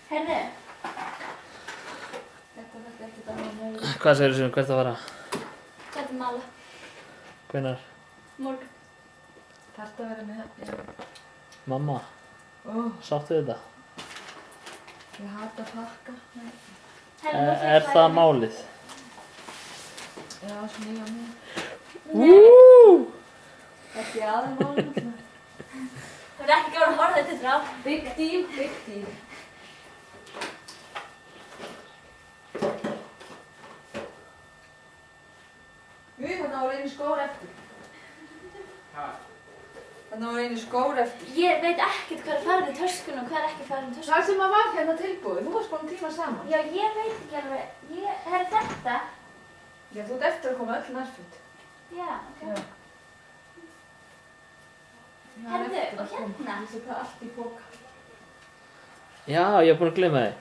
Herðu. Þetta er ekkert annað með því. Hvað segir þú, hvert að fara? Þetta mala. Hvenær? Morgun. Þarftu að vera með, Mamma, sáttu þetta? Ég hata að pakka. Er það málið? Já, smíða mig. Ekki aðeins málum. Það er ekki gáð að horfa þetta frá. Big deal, big deal. Þarna var einu skór eftir. Þarna var einu skór eftir. Ég veit ekkert hvað er farið í töskun og hvað er ekki farið í töskun. Það sem var hérna tilbúið, þú varst búin tíma saman. Já, ég veit ekki alveg. Þetta? Já, þú ert eftir að koma öll nærföt. Já, ok. Já. Herðu, og hérna? Ég set það allt í póka. Já, ég er búin að gleyma þig.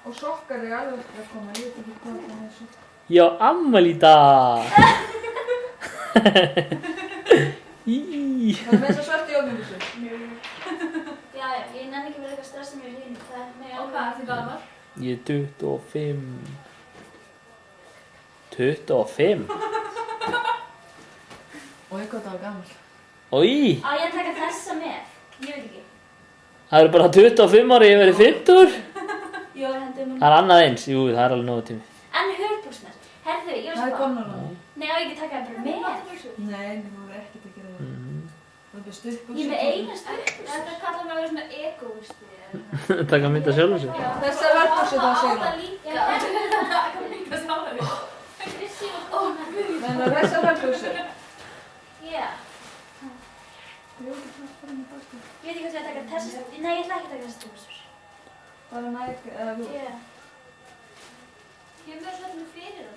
Og sokkar er alveg eftir að koma, ég veit ekki hvað það er sokkar. Já, afmæli í dag! Það er með þess að svart í ofningussu. Já, ég nenni ekki verið eitthvað stressa mér í hinn. Það er með Og hvað er þið gammal? Ég er 25. 25? Og ég gott á gammal. Í! Á ég að taka þessa með? Ég veit ekki. Það eru bara 25 ári, ég verið 50. Jó, hendum Það er annað eins, jú, það er alveg nógu tími. En hörpúsnar. Herðu, ég var Það er spá. komna núna. Nei, á ég ekki taka það bara með? Nei, þú verður ekkert að gera það. Það er bara stuttbuxur. Ég er með eina stuttbuxur. Þetta kallar mig að vera svona egoisti. Taka mynd af sjálfum sér. Þessar hörpbuxur það segir Það það. líka. Það kom líka sálega. Krissi og kona. Menn að þessar hörpbuxur. Já. Ég veit ekki hvað ég að taka þessa. Nei, ég ætla ekki að taka þessa stuttbuxur. Bara næg, eða þú. Já. Ég er með svona fyrir það.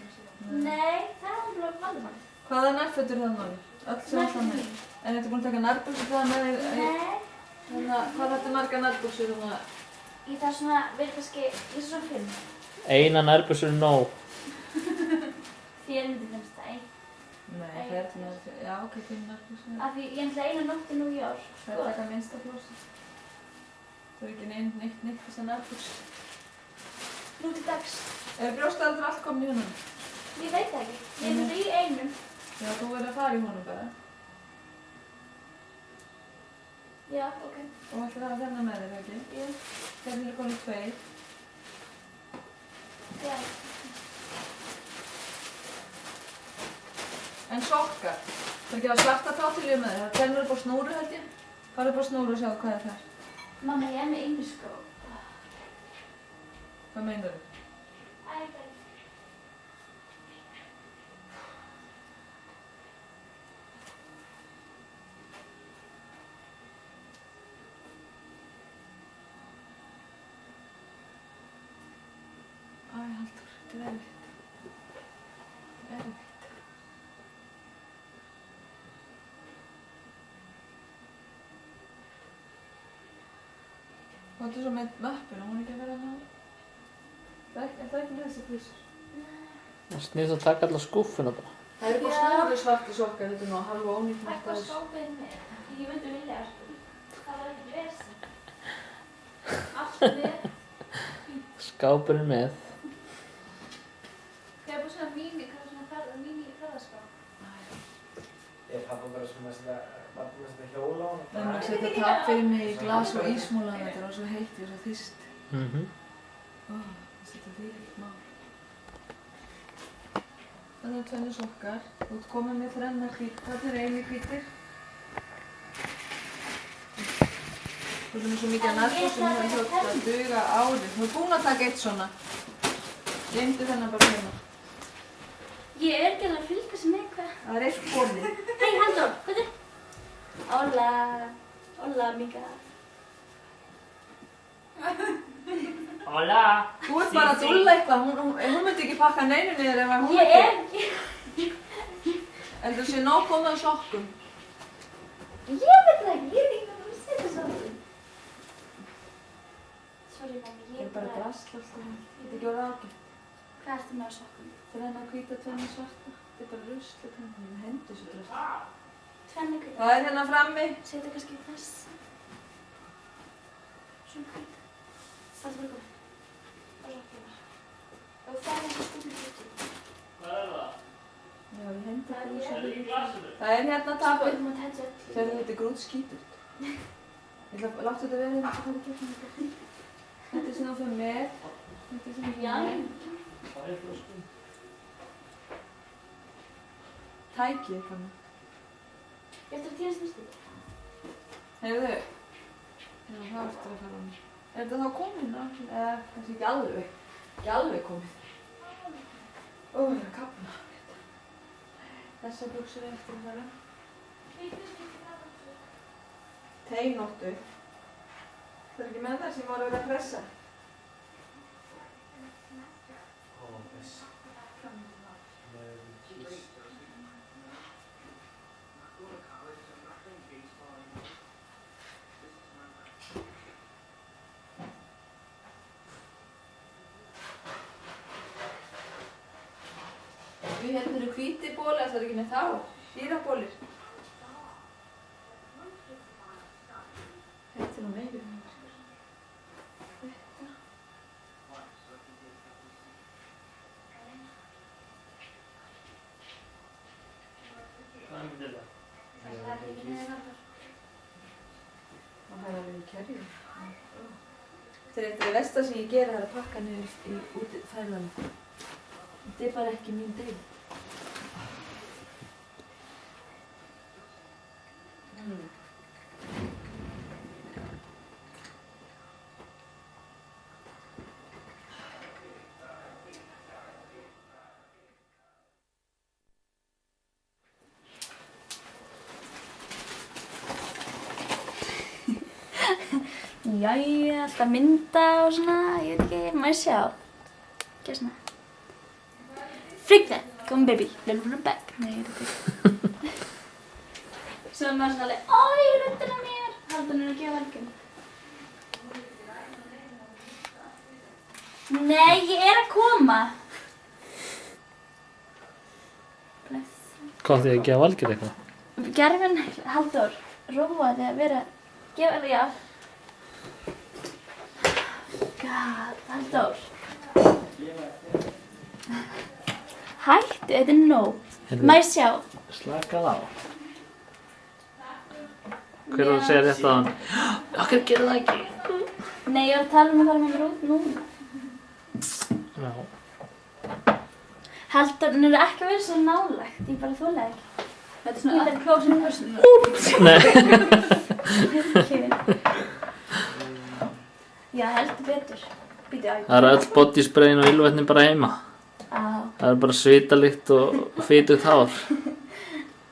Nei, það er alveg vandamál. Hvaða nærfötur það náðu? Öll sem alltaf með. En þetta er búin að taka nærbuxur það með þér. Nei. Þannig að hvað þetta marga nærbuxur þannig að... Ég þarf svona, verið kannski, ég er svona 5. Eina nærbörsur er nóg. Þér myndi finnst það einn. Nei, það er til að... Já, ok, 5 nærbuxur. Af því ég ætla eina nótt í New York. Það er að taka minnsta flósi. Það er ekki neitt þessar nærbuxur. Nú til dags. Er brjóstaldri allt komin í honum? Ég veit það ekki. Ég myndi í einum. Já, þú verður að fara í honum bara. Já, ok. Og ætlar að hafa þennan með þér, ekki? Jú. Hérna er konið 2. Já. En sokkar. Það er ekki að svarta tátilíu með þér. Það tennur upp á snúru, held ég. Fara upp á snúru og sjá hvað er þar. Mamma, ég er með einu skó. Hvað meinar þú? Halldór, þetta er erfitt. Erfitt. Hvað er svo með möppuna? Hún er ekki að vera að ná? Er það ekki með þessi flýsur? Það snýðst að taka alla skúffuna bara. Það eru bara snúri svarti sokkar, þetta er nú halva ónýtt með Eitthvað þetta. skápið með. Ég myndi vilja það var ekki vesen. Allt með. Skápurinn með. Það er bara svona míní ferðaskáp. Ég pappa bara svona að setja hjóla á hana. Það er að setja tap fyrir mig í glas og ísmúla, þetta er svo heitt, ég er svo þyst. Þetta er þvílíkt mál. Þannig að 2 sokkar. Þú ert komin með 3 hvít. Þarna er einu hvítir. Þú erum svo mikið að nærbuxum það er hljótt að duga árið. Þú ert búin að taka eitt svona. Geymdu þennan bara hérna. Ég er ekki alveg að fylgja sem eitthvað. Það er eitt komið. Hei, Halldór, hvað er? Hola. Hola, amiga. Hola! Þú ert bara að dúlla eitthvað. Hún myndi ekki pakka neinu niður ef hún Ég er myndi. En þú sé nóg komið á sokkum. Ég veit það ekki, ég er ekki með að setja svolítið. Sorry, mamma, Það er bara drasl alltaf. Þetta er ekki orðið ágætt. Hvað ertu með á sokkum? 3 hvíta, 2 svarta. Þetta er bara rusl. Þetta hendur svo drasl. 2 hvítar. Það er hérna frammi. Setja kannski þess. Svona hvítar. Það er bara góð. Það er bara. Og það er ekki stundum. Hvað er það? Já, ég hendi Það er grúsi. Er í glasinu? Það er hérna tapið. Þú mátt hendur öll. Sérðu þetta er grút skíturt. Ég ætla að láta þetta vera hérna. Þetta er sem þú fyrir með. Þetta er sem þú fyrir Já. með. Það er flöskum. Tækið kannu. Ég ætla að tíra snurstu. Heyrðu. Já, það er eftir að fara hann. Er þetta þá komin á? Eða, kannski ekki alveg. Ekki alveg komin. Ó, það er kapna. Þessar buxur er eftir að fara. Tegnóttu. Það er ekki með það sem var að vera að pressa. Ó, þess. Með kýst. Við hérna eru hvíti bóli, það er ekki með þá. Sýrabólir. Þetta er nú meiri. Þetta. Hvað er þetta? Það er ekki með það. Það er alveg í kerju. Þetta er eitt af það versta sem ég gera, það er að pakka niður í útfærðanum. Þetta er bara ekki mín deil. Jæja, alltaf mynda og svona, ég veit ekki, maður sjá. Gjör svona. Freak that, come baby, learn from the back. Nei, ég veit ekki. Svo er maður svona alveg, oi, röddina mér. Haldur hann að gefa velgjum. Nei, ég er að koma. Bless. Hvað þið að gefa Valgeir eitthvað? Gerfin, Halldór, róaði að vera, gefa, já. God, Halldór. Hættu, þetta er nóg. Má ég sjá? Slakað á. Hver var að segja rétt á hann? Okkur gerir það ekki. Nei, ég var að tala um að fara með mér út núna. Já. Halldór, hún er ekki verið svo nálægt, ég bara þola ekki. Þetta er svona Ég close in person. Nei. Okay. Já, heldur betur. Býtu á. Það er öll bodysprayin og ylvetnin bara heima. Á. Það er bara svitalykt og fitugt hár.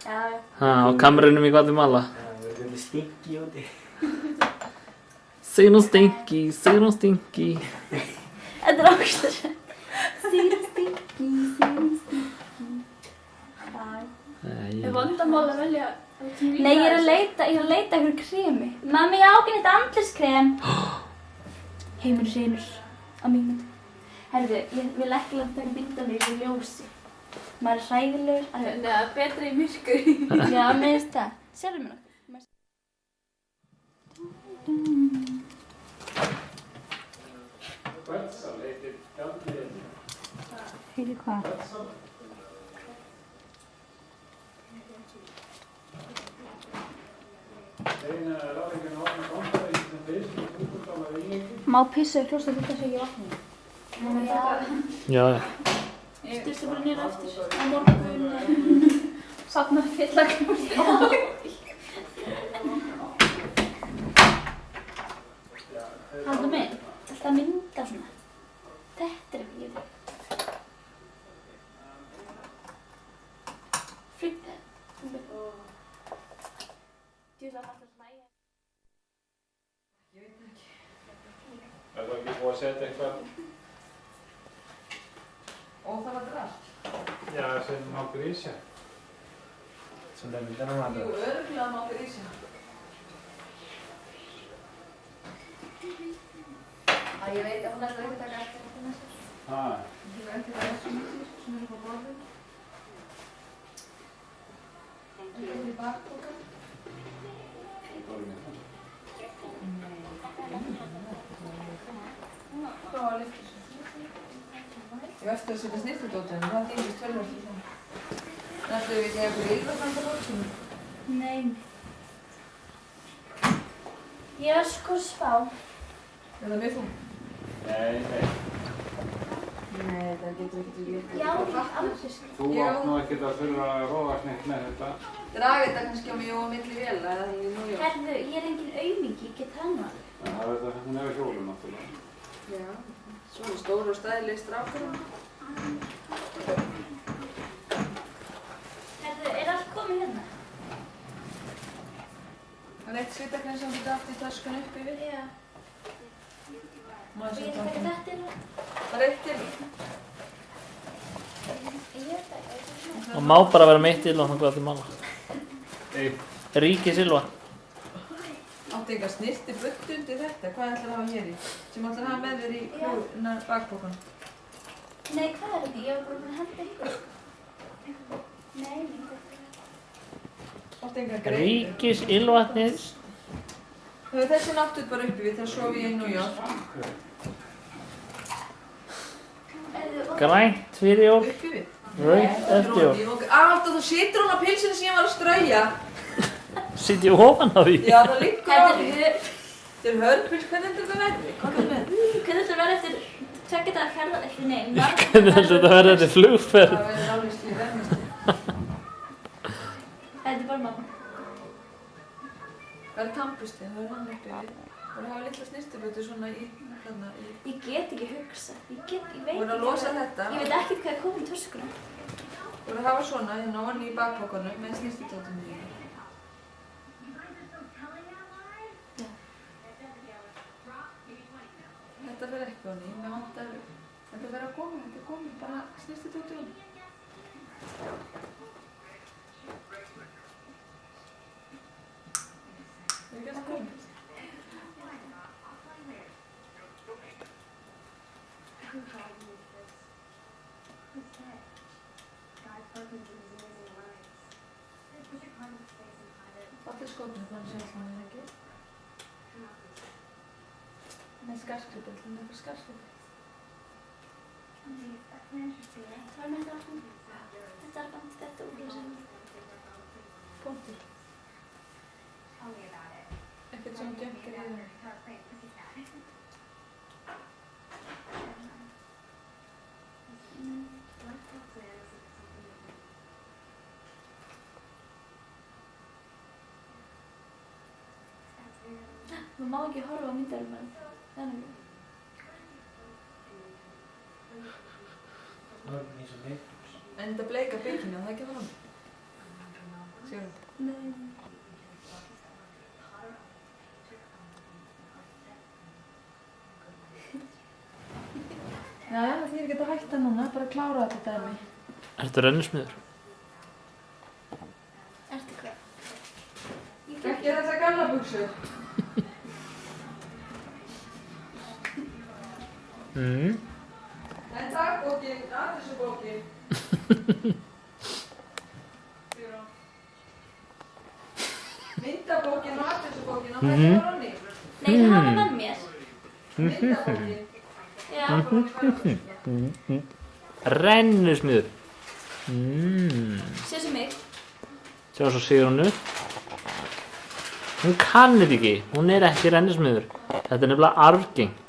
Já. Ha, á kamerunum í Guatemala. Það verður stinki úti. Segir hún stinky, segir hún stinky. Þetta er ákstur. Sýra stinky, sýra stinky. Nei, Er vandamál að velja? Nei, ég er að leita einhver kremi. Mamma, ég á ekki neitt andliskrem. Heimur sínur á mínum. Herðu, ég vil ekki láta taka mynd af mér í þessu ljósi. Maður er hræðilegur. Nei, það er betra í myrkri. Já, mér finnst það. Sérðu mér nokkuð? Heitir hvað? Má pissa í klósettið þess að ég vakna? já, já. Styrstu bara nýra eftir. Á morgun. Safna fjallaklústi. Haldur mig, alltaf mynda svona. Þetta er ekki ég veit. Freak that. Djú það alltaf hlæja. Það var ekki búið að setja eitthvað, Og það var drast. já, setja má grísja. Svona myndar hann Jú, að örgulega máttir í sig. Ég veit að hún ætlar ekki að taka eftir þetta næsta. Ég veit ekki að þessu mýsir sem eru á borðinu. Þetta er í bakboka. Hvað var litlu svo? Ég eftir að setja snirtudótið, en það þýndist tölvöld í það. En ætlum við ekki að eitthvað ylvatnanda bókinu? Nei. Ég var sko spá. Er það mjög þú? Nei. Nei, það getur ekki til Já, ég aldrei sko. Þú átt nú ekkert að þurfa að róast neitt með þetta. Draga þetta kannski á mig og milli véla eða í New York. Herðu, ég er engin aumingi, ég get það nú alveg. En það er þetta, hún hefur hjólum náttúrulega. Já, svona stór og stæðileg strákur. Herðu, er allt komið hérna? Það er eitt svitakræn sem þetta aftur í töskun upp yfir. Já. Má Og ég ég sjá taka það? þetta inn. Það er eitt til. Ég veit ekki. Og má bara vera meitt ylvatn á Guatemala. Eitt. Ríkis ylvatn. Áttu eitthvað snirti butt undir þetta? Hvað ætlar að hafa hér í? Sem ætlar að hafa með þér í bakbókan? Nei, hvað er þetta? Ég var bara búin að henda ykkur. Nei, Áttu eitthvað greið? Ríkis ylvatnið. Þessi náttúr bara uppi við þegar sofi ég í New York. Grænt fyrir jól. Uppi við? Rautt eftir jól. Alltaf þú situr hún á pilsinu sem ég var að strauja. Sitt ég ofan á því. Já, það liggur á Þetta því. er Þetta er hörpils, hvernig heldur þetta verði? Hvað er með? Hvernig þetta verður eftir 2 daga ferðar eftir neyn? Hvernig heldur þetta verði þetta flugferð? Það verður álýst í verðmistu. Þetta er bara mamma. Það er tampustið, það er hann uppi við. Og það hafa litla snirtibötu svona í, þarna í. Ég get ekki hugsað. Ég veit Og ekki að losa þetta. Ég veit ekkert hvað er komið í töskuna. Og það hafa svona hérna onni í bakbókanum með snirtidóttum í. Þetta fer ekki onni, mér vantar, þetta fer að koma, þetta er komið, bara snirtidóttu onni. Það er ekki að koma. Fattir skotinu þannig sem það er ekki. Með skarskripi, þetta er eitthvað skarskripi. Það var með þetta er bara þetta úr sem Punktur. Ekkert svona djönkir í það. Maður má ekki horfa á myndarum en þannig. Það er eins og mig. En þetta bleika byggjina, það er ekki hann. Sjáum þetta. Nei. Já, það þýr ekki að hætta núna, bara klára þetta dæmi. Ertu rennismiður? Ertu hvað? Ekki þessar gallabuxur. Það er dagbókin, aðeinsubókin. Myndabókin og aðeinsubókin, og það er bara onni. Nei, það hafa með mér. Myndabókin. Já. Rennismiður. Sér sem mig. Sjá svo Sigrúnu. Hún kann þetta ekki. Hún er ekki rennismiður. Þetta er nefnilega arfgengt.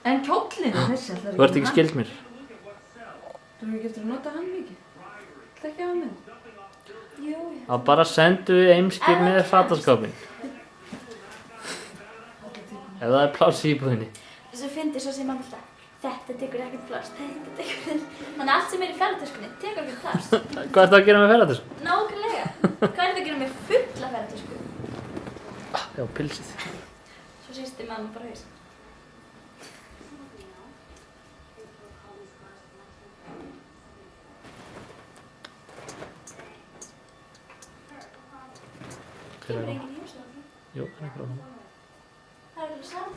En kjóllinn er þessi, alltaf Þú ert ekki skild mér. Þú hefur ekki eftir að nota hann mikið. Það ekki að hafa með. Jú. Þá bara sendu við eimskip með fataskápinn. Ef það er pláss í íbúðinni. Svo fyndi svo sem mamma alltaf. Þetta tekur ekkert pláss, þetta tekur ekkert. Þannig allt sem er í ferðartöskunni tekur ekkert pláss. Hvað ertu að gera með ferðartösku? Nákvæmlega. Hvað er það að gera með fulla ferðartösku? Já, pilsið. Svo sýsti mamma bara haus. Hver er Kemur það? enginn í húsið á því? Jú, það er frá hún. Það er alveg saman.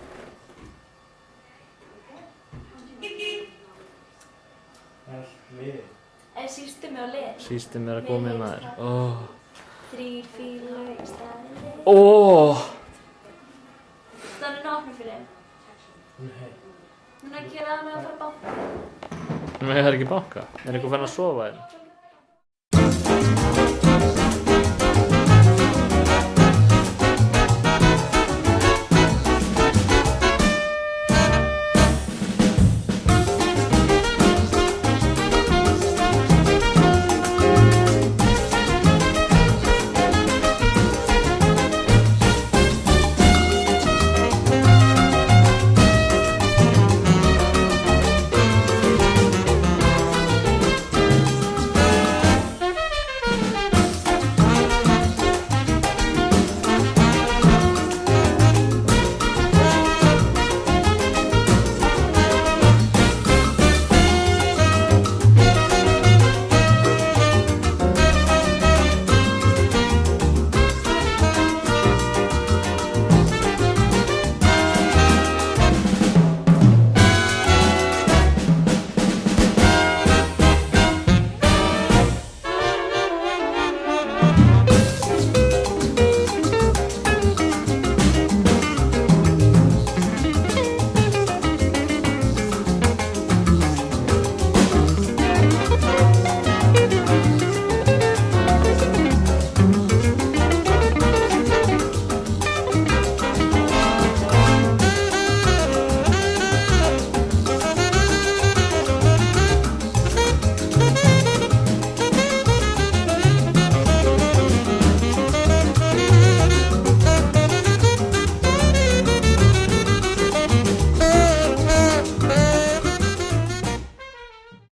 Allt liðið. Er sýstu mig á leið? Sístum er að koma með maður. Óh. 3 fílu í staðinni. Óh. Það er nákvæm fyrir þeim. Nei. Hún er að gera það með að fara að banka. Hún hefur ekki banka. Er eitthvað fann að sofa hérna?